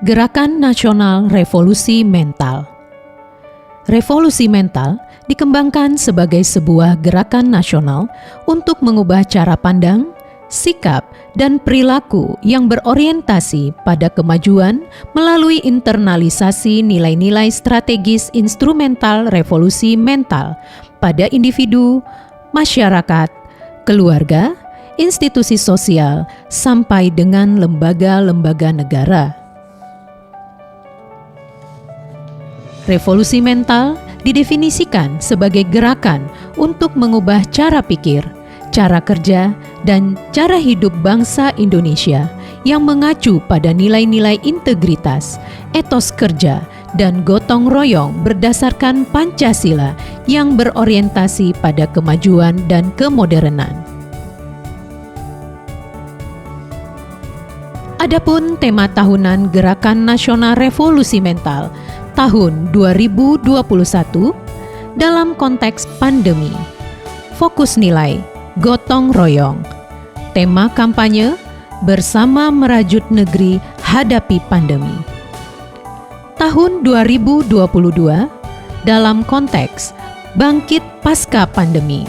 Gerakan Nasional Revolusi Mental. Revolusi mental dikembangkan sebagai sebuah gerakan nasional untuk mengubah cara pandang, sikap, dan perilaku yang berorientasi pada kemajuan melalui internalisasi nilai-nilai strategis instrumental revolusi mental pada individu, masyarakat, keluarga, institusi sosial, sampai dengan lembaga-lembaga negara. Revolusi mental didefinisikan sebagai gerakan untuk mengubah cara pikir, cara kerja, dan cara hidup bangsa Indonesia yang mengacu pada nilai-nilai integritas, etos kerja, dan gotong royong berdasarkan Pancasila yang berorientasi pada kemajuan dan kemodernan. Adapun tema tahunan Gerakan Nasional Revolusi Mental tahun 2021 dalam konteks pandemi. Fokus nilai, gotong royong. Tema kampanye, bersama merajut negeri hadapi pandemi. Tahun 2022 dalam konteks bangkit pasca pandemi.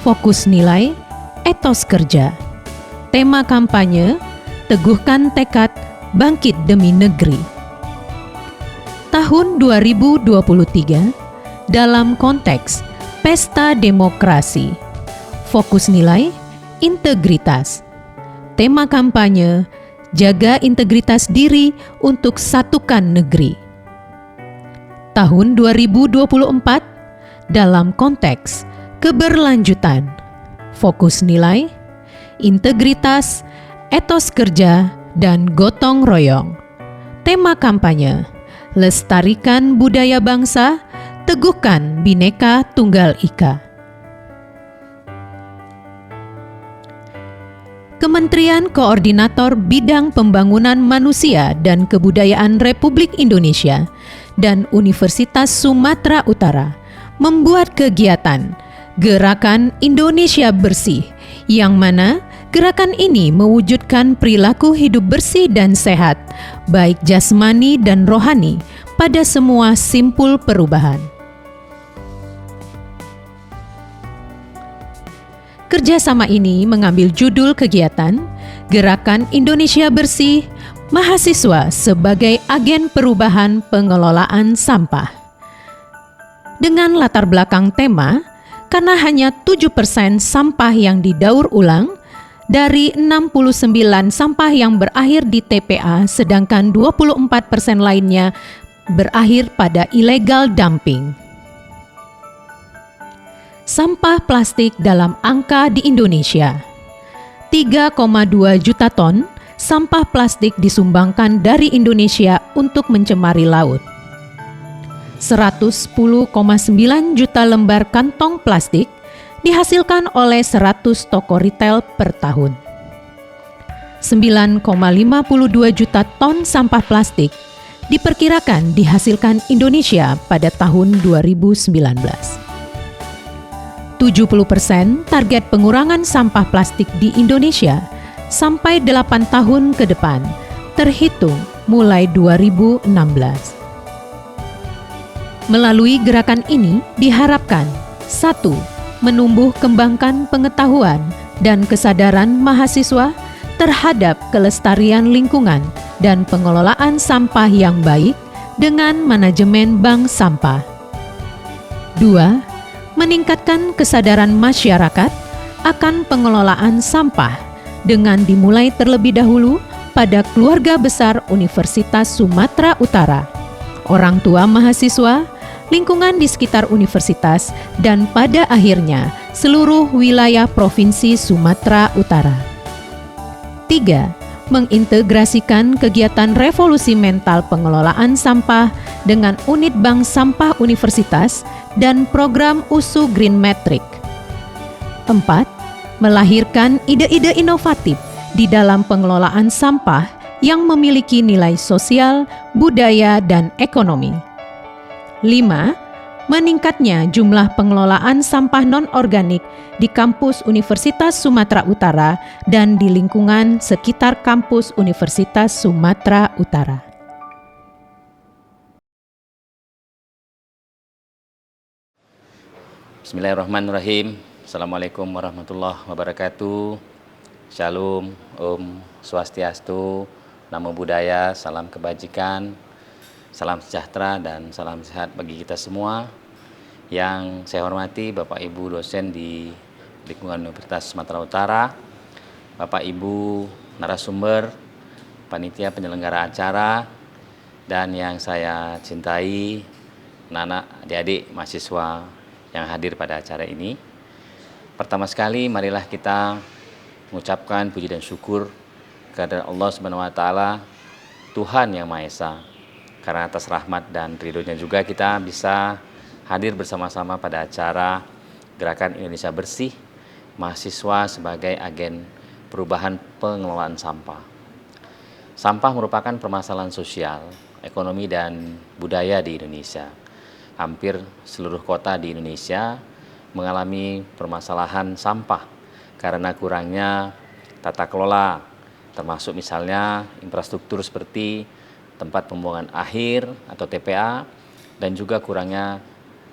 Fokus nilai, etos kerja. Tema kampanye, teguhkan tekad bangkit demi negeri. Tahun 2023 dalam konteks pesta demokrasi. Fokus nilai, integritas. Tema kampanye, jaga integritas diri untuk satukan negeri. Tahun 2024 dalam konteks keberlanjutan. Fokus nilai, integritas, etos kerja, dan gotong royong. Tema kampanye, lestarikan budaya bangsa, teguhkan Bhinneka Tunggal Ika. Kementerian Koordinator Bidang Pembangunan Manusia dan Kebudayaan Republik Indonesia dan Universitas Sumatera Utara membuat kegiatan Gerakan Indonesia Bersih, yang mana gerakan ini mewujudkan perilaku hidup bersih dan sehat, baik jasmani dan rohani, pada semua simpul perubahan. Kerjasama ini mengambil judul kegiatan Gerakan Indonesia Bersih, Mahasiswa sebagai Agen Perubahan Pengelolaan Sampah. Dengan latar belakang tema, karena hanya 7% sampah yang didaur ulang, dari 69 sampah yang berakhir di TPA, sedangkan 24% lainnya berakhir pada illegal dumping. Sampah plastik dalam angka di Indonesia. 3,2 juta ton sampah plastik disumbangkan dari Indonesia untuk mencemari laut. 110,9 juta lembar kantong plastik dihasilkan oleh 100 toko retail per tahun. 9,52 juta ton sampah plastik diperkirakan dihasilkan Indonesia pada tahun 2019. 70% target pengurangan sampah plastik di Indonesia sampai 8 tahun ke depan, terhitung mulai 2016. Melalui gerakan ini diharapkan 1. Menumbuh kembangkan pengetahuan dan kesadaran mahasiswa terhadap kelestarian lingkungan dan pengelolaan sampah yang baik dengan manajemen bank sampah. 2. Meningkatkan kesadaran masyarakat akan pengelolaan sampah dengan dimulai terlebih dahulu pada keluarga besar Universitas Sumatera Utara, orang tua mahasiswa, lingkungan di sekitar universitas, dan pada akhirnya seluruh wilayah Provinsi Sumatera Utara. 3. Mengintegrasikan kegiatan revolusi mental pengelolaan sampah dengan unit bank sampah universitas dan program USU Green Metric. 4. Melahirkan ide-ide inovatif di dalam pengelolaan sampah yang memiliki nilai sosial, budaya, dan ekonomi. 5. Meningkatnya jumlah pengelolaan sampah non-organik di kampus Universitas Sumatera Utara dan di lingkungan sekitar kampus Universitas Sumatera Utara. Bismillahirrahmanirrahim. Assalamualaikum warahmatullahi wabarakatuh. Shalom, Om Swastiastu, Namo Buddhaya, salam kebajikan, salam sejahtera dan salam sehat bagi kita semua. Yang saya hormati Bapak Ibu dosen di lingkungan Universitas Sumatera Utara, Bapak Ibu narasumber, panitia penyelenggara acara, dan yang saya cintai, anak-anak, adik-adik, mahasiswa yang hadir pada acara ini. Pertama sekali marilah kita mengucapkan puji dan syukur kepada Allah Subhanahu wa taala, Tuhan yang Maha Esa. Karena atas rahmat dan ridhonya juga kita bisa hadir bersama-sama pada acara Gerakan Indonesia Bersih, mahasiswa sebagai agen perubahan pengelolaan sampah. Sampah merupakan permasalahan sosial, ekonomi dan budaya di Indonesia. Hampir seluruh kota di Indonesia mengalami permasalahan sampah karena kurangnya tata kelola, termasuk misalnya infrastruktur seperti tempat pembuangan akhir atau TPA, dan juga kurangnya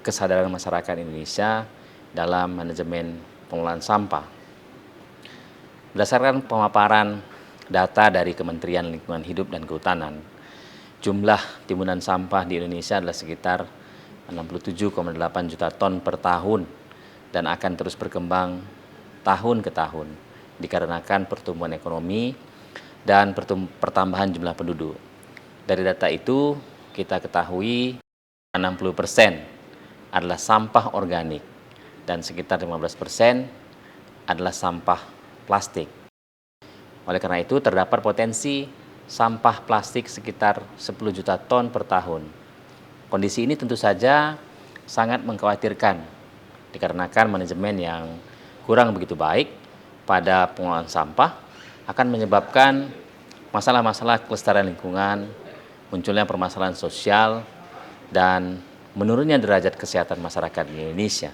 kesadaran masyarakat Indonesia dalam manajemen pengelolaan sampah. Berdasarkan pemaparan data dari Kementerian Lingkungan Hidup dan Kehutanan, jumlah timbunan sampah di Indonesia adalah sekitar 67,8 juta ton per tahun dan akan terus berkembang tahun ke tahun dikarenakan pertumbuhan ekonomi dan pertambahan jumlah penduduk. Dari data itu kita ketahui 60% adalah sampah organik dan sekitar 15% adalah sampah plastik. Oleh karena itu terdapat potensi sampah plastik sekitar 10 juta ton per tahun. Kondisi ini tentu saja sangat mengkhawatirkan dikarenakan manajemen yang kurang begitu baik pada pengelolaan sampah akan menyebabkan masalah-masalah kelestarian lingkungan, munculnya permasalahan sosial, dan menurunnya derajat kesehatan masyarakat di Indonesia.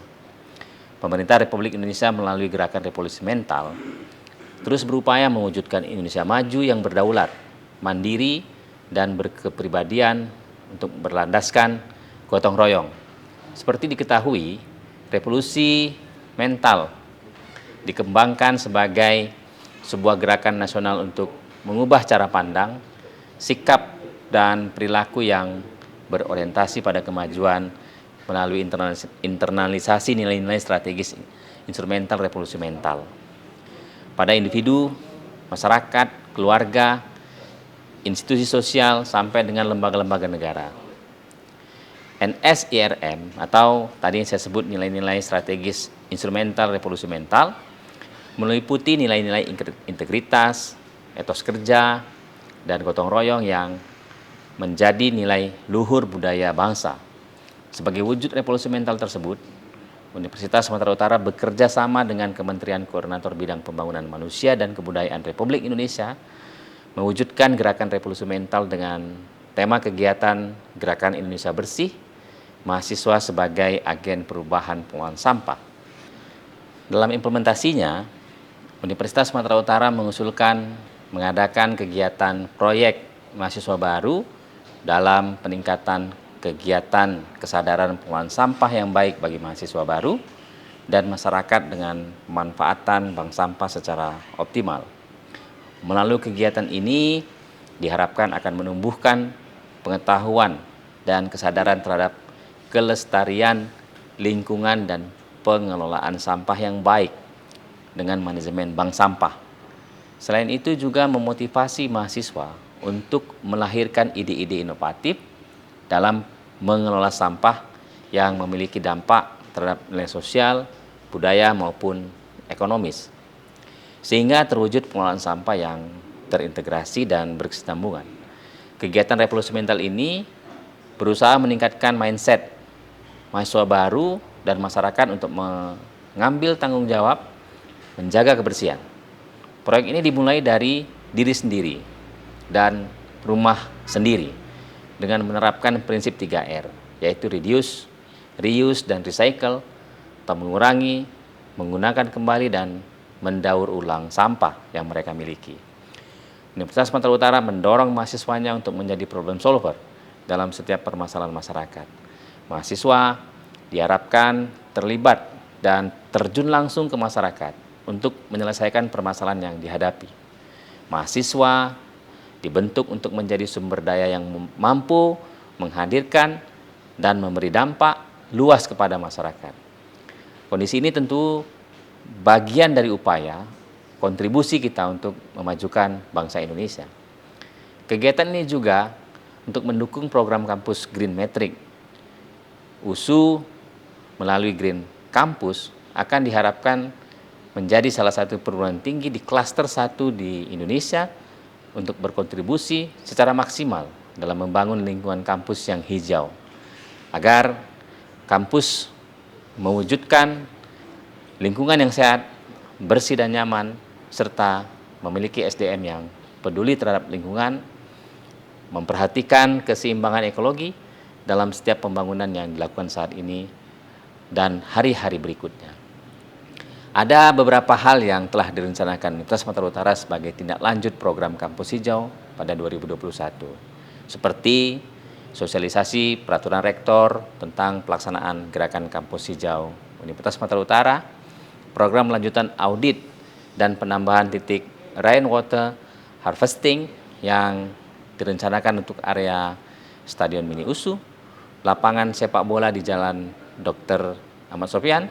Pemerintah Republik Indonesia melalui Gerakan Revolusi Mental terus berupaya mewujudkan Indonesia maju yang berdaulat, mandiri, dan berkepribadian untuk berlandaskan gotong royong. Seperti diketahui, revolusi mental dikembangkan sebagai sebuah gerakan nasional untuk mengubah cara pandang, sikap, dan perilaku yang berorientasi pada kemajuan melalui internalisasi nilai-nilai strategis instrumental revolusi mental. Pada individu, masyarakat, keluarga, institusi sosial, sampai dengan lembaga-lembaga negara. NSIRM atau tadi yang saya sebut nilai-nilai strategis instrumental revolusi mental meliputi nilai-nilai integritas, etos kerja, dan gotong royong yang menjadi nilai luhur budaya bangsa. Sebagai wujud revolusi mental tersebut, Universitas Sumatera Utara bekerja sama dengan Kementerian Koordinator Bidang Pembangunan Manusia dan Kebudayaan Republik Indonesia mewujudkan gerakan revolusi mental dengan tema kegiatan Gerakan Indonesia Bersih, mahasiswa sebagai agen perubahan pengelolaan sampah. Dalam implementasinya, Universitas Sumatera Utara mengusulkan mengadakan kegiatan proyek mahasiswa baru dalam peningkatan kegiatan kesadaran pengelolaan sampah yang baik bagi mahasiswa baru dan masyarakat dengan pemanfaatan bank sampah secara optimal. Melalui kegiatan ini diharapkan akan menumbuhkan pengetahuan dan kesadaran terhadap kelestarian lingkungan dan pengelolaan sampah yang baik dengan manajemen bank sampah. Selain itu juga memotivasi mahasiswa untuk melahirkan ide-ide inovatif dalam mengelola sampah yang memiliki dampak terhadap nilai sosial, budaya maupun ekonomis, sehingga terwujud pengelolaan sampah yang terintegrasi dan berkesinambungan. Kegiatan revolusi mental ini berusaha meningkatkan mindset mahasiswa baru dan masyarakat untuk mengambil tanggung jawab menjaga kebersihan. Proyek ini dimulai dari diri sendiri dan rumah sendiri dengan menerapkan prinsip 3R, yaitu reduce, reuse, dan recycle, atau mengurangi, menggunakan kembali, dan mendaur ulang sampah yang mereka miliki. Universitas Sumatera Utara mendorong mahasiswanya untuk menjadi problem solver dalam setiap permasalahan masyarakat. Mahasiswa diharapkan terlibat dan terjun langsung ke masyarakat untuk menyelesaikan permasalahan yang dihadapi. Mahasiswa dibentuk untuk menjadi sumber daya yang mampu menghadirkan dan memberi dampak luas kepada masyarakat. Kondisi ini tentu bagian dari upaya kontribusi kita untuk memajukan bangsa Indonesia. Kegiatan ini juga untuk mendukung program kampus Green Matrix. USU melalui Green Campus akan diharapkan menjadi salah satu perguruan tinggi di klaster 1 di Indonesia untuk berkontribusi secara maksimal dalam membangun lingkungan kampus yang hijau, agar kampus mewujudkan lingkungan yang sehat, bersih dan nyaman, serta memiliki SDM yang peduli terhadap lingkungan, memperhatikan keseimbangan ekologi dalam setiap pembangunan yang dilakukan saat ini dan hari-hari berikutnya. Ada beberapa hal yang telah direncanakan Universitas Sumatera Utara sebagai tindak lanjut program Kampus Hijau pada 2021, seperti sosialisasi peraturan rektor tentang pelaksanaan gerakan Kampus Hijau Universitas Sumatera Utara, program lanjutan audit dan penambahan titik rainwater harvesting yang direncanakan untuk area Stadion Mini USU, lapangan sepak bola di Jalan Dr. Ahmad Sofyan,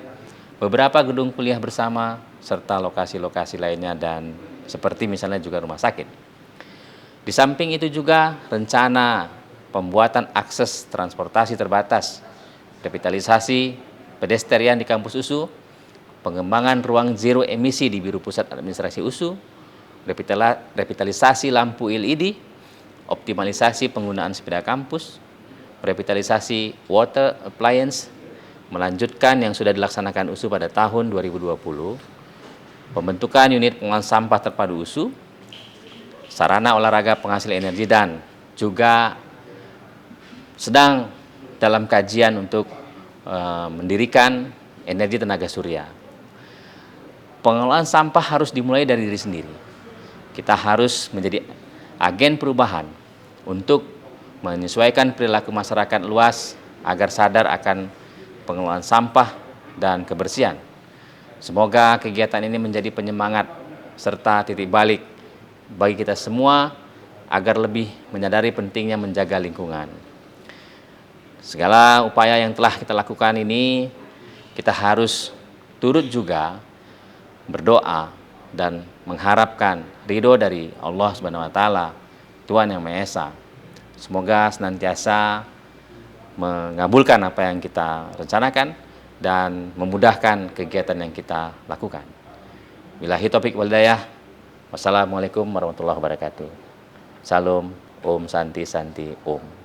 beberapa gedung kuliah bersama, serta lokasi-lokasi lainnya dan seperti misalnya juga rumah sakit. Di samping itu juga rencana pembuatan akses transportasi terbatas, revitalisasi pedestrian di kampus USU, pengembangan ruang zero emisi di Biro Pusat Administrasi USU, revitalisasi lampu LED, optimalisasi penggunaan sepeda kampus, revitalisasi water appliance, melanjutkan yang sudah dilaksanakan USU pada tahun 2020, pembentukan unit pengolahan sampah terpadu USU, sarana olahraga penghasil energi, dan juga sedang dalam kajian untuk mendirikan energi tenaga surya. Pengelolaan sampah harus dimulai dari diri sendiri. Kita harus menjadi agen perubahan untuk menyesuaikan perilaku masyarakat luas agar sadar akan pengelolaan sampah dan kebersihan. Semoga kegiatan ini menjadi penyemangat serta titik balik bagi kita semua agar lebih menyadari pentingnya menjaga lingkungan. Segala upaya yang telah kita lakukan ini, kita harus turut juga berdoa dan mengharapkan ridho dari Allah Subhanahu wa Ta'ala, Tuhan Yang Maha Esa. Semoga senantiasa mengabulkan apa yang kita rencanakan dan memudahkan kegiatan yang kita lakukan. Billahi taufiq wal hidayah. Wassalamualaikum warahmatullahi wabarakatuh. Salam, Om Santi Santi Om.